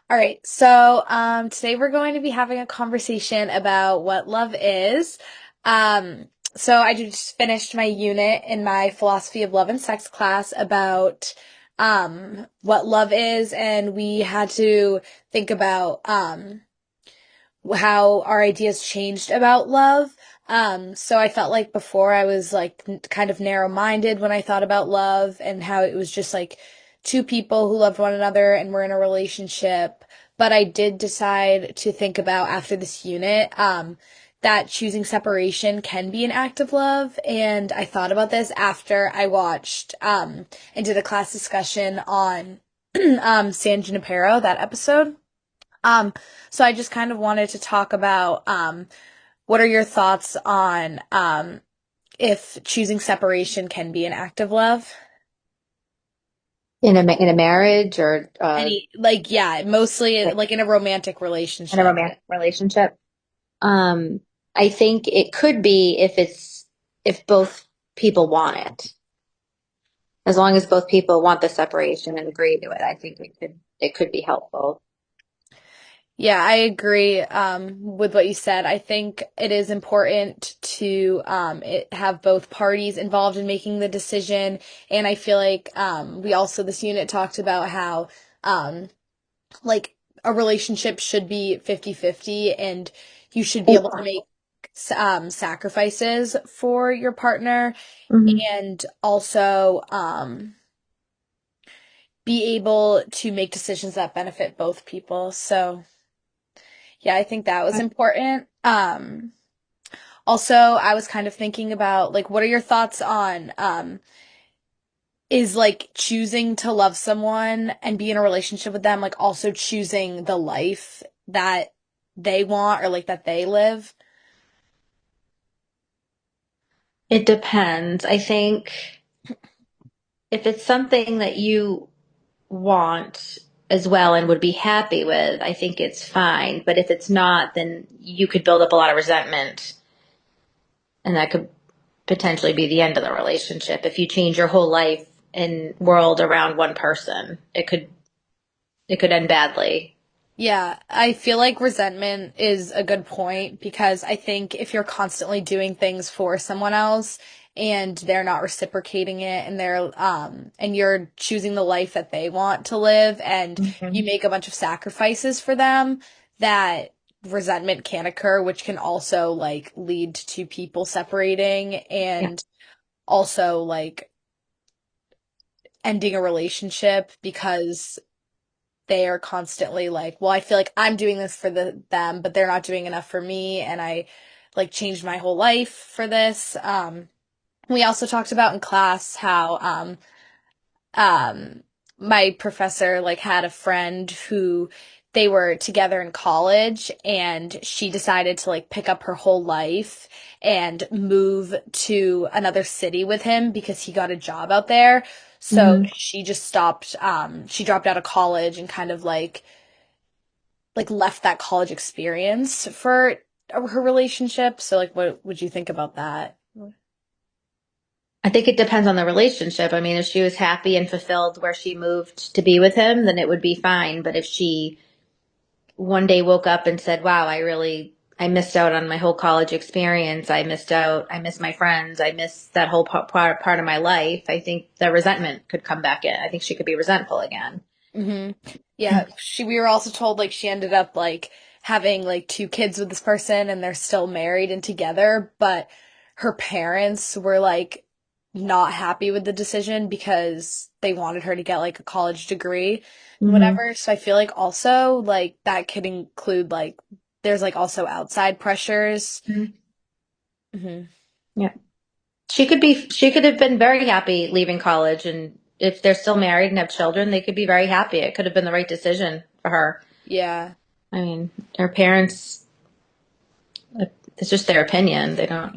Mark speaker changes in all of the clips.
Speaker 1: All right, so today we're going to be having a conversation about what love is. So I just finished my unit in my philosophy of love and sex class about what love is, and we had to think about how our ideas changed about love. So I felt like before I was like kind of narrow-minded when I thought about love and how it was just like two people who loved one another and were in a relationship. But I did decide to think about after this unit, that choosing separation can be an act of love. And I thought about this after I watched, and did a class discussion on, San Junipero, that episode. Um, so I just kind of wanted to talk about what are your thoughts on if choosing separation can be an act of love?
Speaker 2: In a marriage or
Speaker 1: Any like yeah, mostly
Speaker 2: like
Speaker 1: like in a romantic
Speaker 2: in a
Speaker 1: relationship.
Speaker 2: romantic relationship. Um, I think it could be if both people want it. As long as both people want the separation and agree to it, I think it could be helpful.
Speaker 1: Yeah, I agree with what you said. I think it is important to have both parties involved in making the decision. And I feel like we also, this unit talked about how um, like a relationship should be 50-50 and you should be able to make sacrifices for your partner
Speaker 2: Mhm.
Speaker 1: and also be able to make decisions that benefit both people. So, yeah, I think that was important. Also, I was kind of thinking about like what are your thoughts on is like choosing to love someone and be in a relationship with them, like also choosing the life that they want or like that they live.
Speaker 2: It depends. I think if it's something that you want as well and would be happy with, I think it's fine. But if it's not, then you could build up a lot of resentment, and that could potentially be the end of the relationship. If you change your whole life and world around one person, it could end badly.
Speaker 1: Yeah, I feel like resentment is a good point because I think if you're constantly doing things for someone else and they're not reciprocating it and and you're choosing the life that they want to live and you
Speaker 2: Mhm.
Speaker 1: make a bunch of sacrifices for them, that resentment can occur, which can also like lead to people separating
Speaker 2: Yeah.
Speaker 1: and also like ending a relationship because they are constantly like, well, I feel like I'm doing this for them, but they're not doing enough for me, and I like changed my whole life for this. We also talked about in class how um my professor like had a friend who they were together in college and she decided to like pick up her whole life and move to another city with him because he got a job out there. So
Speaker 2: Mhm.
Speaker 1: she just stopped she dropped out of college and kind of like left that college experience for her relationship. So like what would you think about that?
Speaker 2: I think it depends on the relationship. I mean, if she was happy and fulfilled where she moved to be with him, then it would be fine. But if she one day woke up and said, "Wow, I missed out on my whole college experience. I missed my friends. I missed that whole part of my life." I think the resentment could come back in. I think she could be resentful again.
Speaker 1: Hmm. Yeah, we were also told like she ended up like having like two kids with this person and they're still married and together, but her parents were like not happy with the decision because they wanted her to get like a college degree and
Speaker 2: Hmm.
Speaker 1: whatever. So I feel like also like that could include like there's like also outside pressures. Hmm.
Speaker 2: Yeah. She could have been very happy leaving college, and if they're still married and have children, they could be very happy. It could have been the right decision for her.
Speaker 1: Yeah.
Speaker 2: I mean, her parents, it's just their opinion. They don't.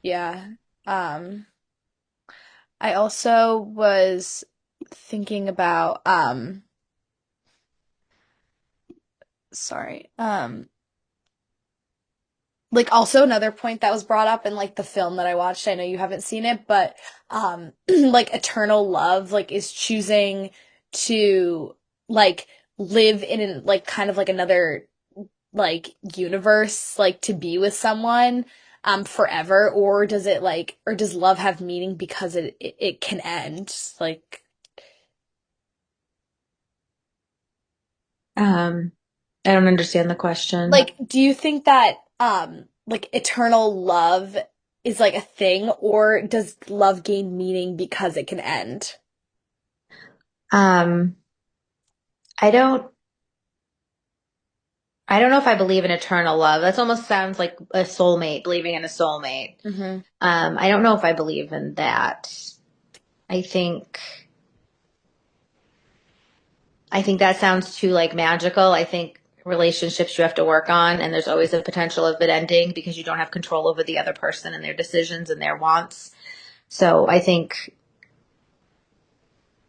Speaker 1: Yeah. Um, I also was thinking about sorry. Like also another point that was brought up in like the film that I watched. I know you haven't seen it, but like eternal love like is choosing to like live in like kind of like another like universe like to be with someone forever, or does it like or does love have meaning because it can end?
Speaker 2: Um, I don't understand the question.
Speaker 1: Like do you think that like eternal love is like a thing, or does love gain meaning because it can end?
Speaker 2: Um, I don't I don't know if I believe in eternal love. That almost sounds like a soulmate, believing in a soulmate.
Speaker 1: Hmm.
Speaker 2: I don't know if I believe in that. I think I think that sounds too like magical. I think relationships you have to work on, and there's always a potential of it ending because you don't have control over the other person and their decisions and their wants. So I think,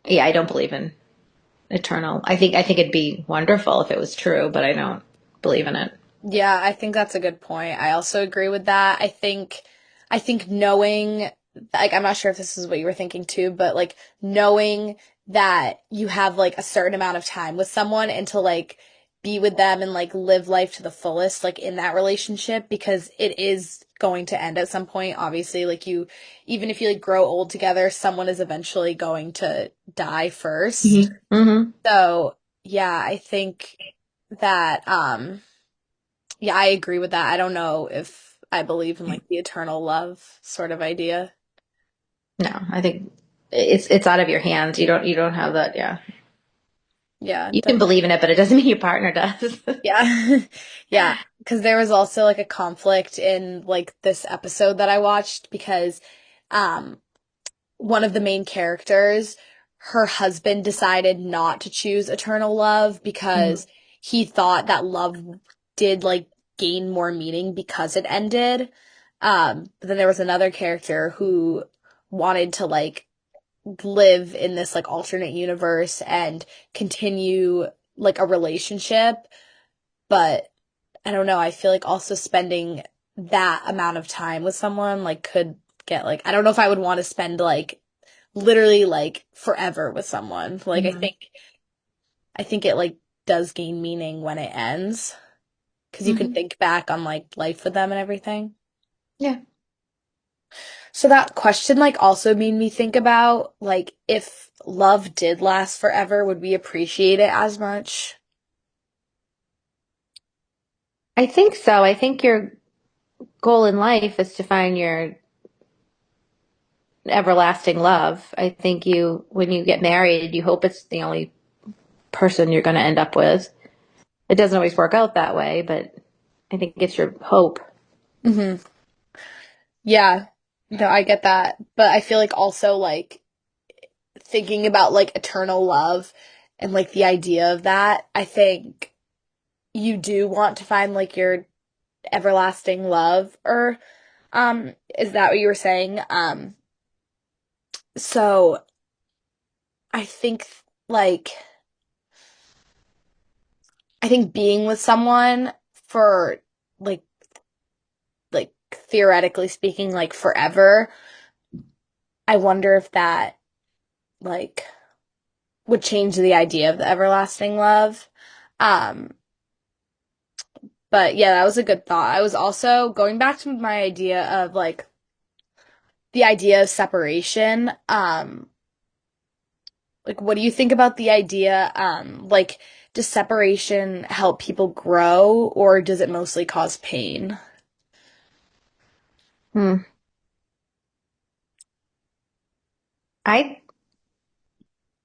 Speaker 2: yeah, I don't believe in eternal. I think it'd be wonderful if it was true, but I don't believe in it.
Speaker 1: Yeah, I think that's a good point. I also agree with that. I think knowing like I'm not sure if this is what you were thinking too, but like knowing that you have like a certain amount of time with someone and to like be with them and like live life to the fullest like in that relationship, because it is going to end at some point. Obviously, like you even if you like grow old together, someone is eventually going to die first.
Speaker 2: Hmm. Hmm.
Speaker 1: So, yeah, I think that yeah, I agree with that. I don't know if I believe in like the eternal love sort of idea.
Speaker 2: No, I think it's out of your hands. You don't have that. Yeah,
Speaker 1: Yeah,
Speaker 2: you can believe in it, but it doesn't mean your partner does.
Speaker 1: yeah. Yeah, because there was also like a conflict in like this episode that I watched because um one of the main characters, her husband decided not to choose eternal love
Speaker 2: Mhm.
Speaker 1: because he thought that love did like gain more meaning because it ended. But then there was another character who wanted to like live in this like alternate universe and continue like a relationship, but I don't know, I feel like also spending that amount of time with someone like could get like I don't know if I would want to spend like literally like forever with someone. Like
Speaker 2: Mhm.
Speaker 1: I think it like does gain meaning when it ends because you can
Speaker 2: Mhm.
Speaker 1: think back on like life with them and everything.
Speaker 2: Yeah.
Speaker 1: So that question like also made me think about like if love did last forever, would we appreciate it as much?
Speaker 2: I think so. I think your goal in life is to find your everlasting love. I think when you get married, you hope it's the only person you're going to end up with. It doesn't always work out that way, but I think it's your hope.
Speaker 1: Hmm. Yeah. No, I get that. But I feel like also like thinking about like eternal love and like the idea of that, I think you do want to find like your everlasting love, or is that what you were saying? So I think like I think being with someone for like like theoretically speaking like forever, I wonder if that like would change the idea of the everlasting love. Um but yeah, that was a good thought. I was also going back to my idea of like the idea of separation. Like, what do you think about the idea? Like, does separation help people grow, or does it mostly cause pain?
Speaker 2: Hmm. I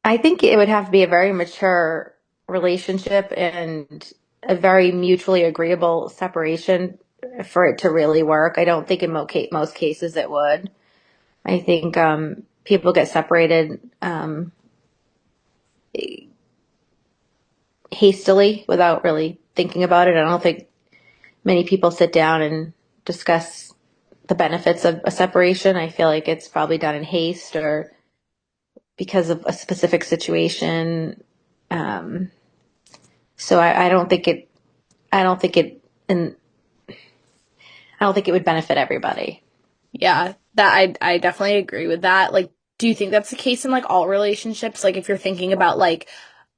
Speaker 2: I think it would have to be a very mature relationship and a very mutually agreeable separation for it to really work. I don't think in most cases it would. I think people get separated hastily without really thinking about it. I don't think many people sit down and discuss the benefits of a separation. I feel like it's probably done in haste or because of a specific situation. Um, so I don't think it. I don't think it. And I don't think it would benefit everybody.
Speaker 1: Yeah, that I definitely agree with that. Like, do you think that's the case in like all relationships? Like, if you're thinking about like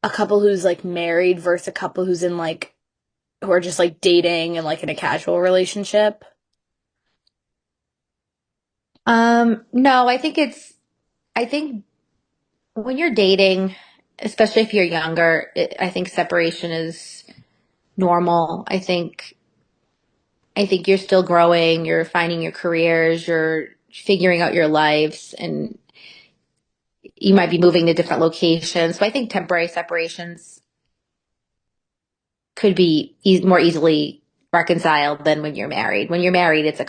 Speaker 1: a couple who's like married versus a couple who's in like who are just like dating and like in a casual relationship?
Speaker 2: No, I think when you're dating, especially if you're younger, I think separation is normal. I think you're still growing, you're finding your careers, you're figuring out your lives, and you might be moving to different locations. So I think temporary separations could be more easily reconciled than when you're married. When you're married, it's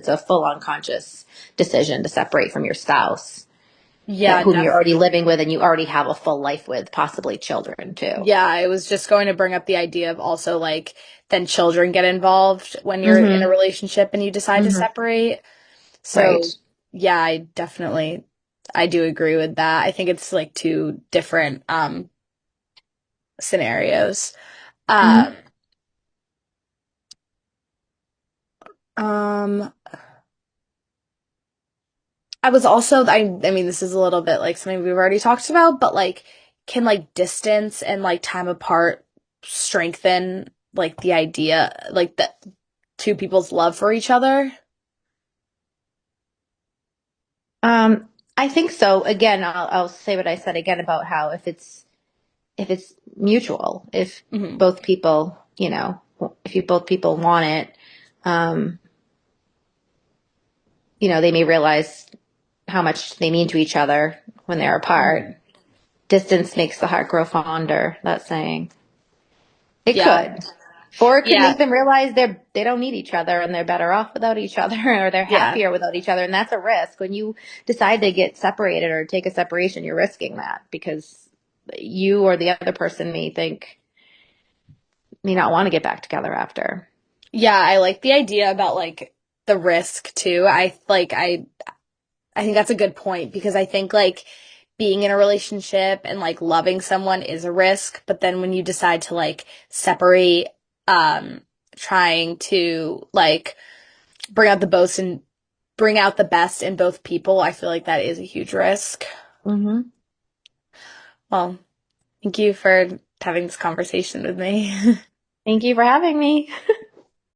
Speaker 2: a full on conscious decision to separate from your spouse,
Speaker 1: Yeah,
Speaker 2: whom you're already
Speaker 1: definitely.
Speaker 2: living with and you already have a full life with, possibly children too.
Speaker 1: Yeah, I was just going to bring up the idea of also like then children get involved when you're in a
Speaker 2: Mm-hmm.
Speaker 1: relationship and you decide to
Speaker 2: Mm-hmm.
Speaker 1: separate.
Speaker 2: Right.
Speaker 1: So, yeah, I do agree with that. I think it's like two different scenarios. Um
Speaker 2: Mm-hmm.
Speaker 1: um I was also I mean this is a little bit like something we've already talked about, but like can like distance and like time apart strengthen like the idea like the two people's love for each other?
Speaker 2: I think so. Again, I'll say what I said again about how if it's mutual, if
Speaker 1: Hmm.
Speaker 2: both people, you know, if you both people want it, um, they may realize how much they mean to each other when they're apart.
Speaker 1: Hmm.
Speaker 2: Distance makes the heart grow fonder, that saying. It
Speaker 1: Yeah.
Speaker 2: could. Or it could
Speaker 1: Yeah.
Speaker 2: make them realize they don't need each other and they're better off without each other or they're
Speaker 1: Yeah.
Speaker 2: happier without each other. And that's a risk. When you decide to get separated or take a separation, you're risking that because you or the other person may not want to get back together after.
Speaker 1: Yeah, I like the idea about like the risk too. I think that's a good point because I think like being in a relationship and like loving someone is a risk, but then when you decide to like separate, um, trying to like bring out the best and bring out the best in both people, I feel like that is a huge risk.
Speaker 2: Hmm.
Speaker 1: Well, thank you for having this conversation with me.
Speaker 2: Thank you for having me.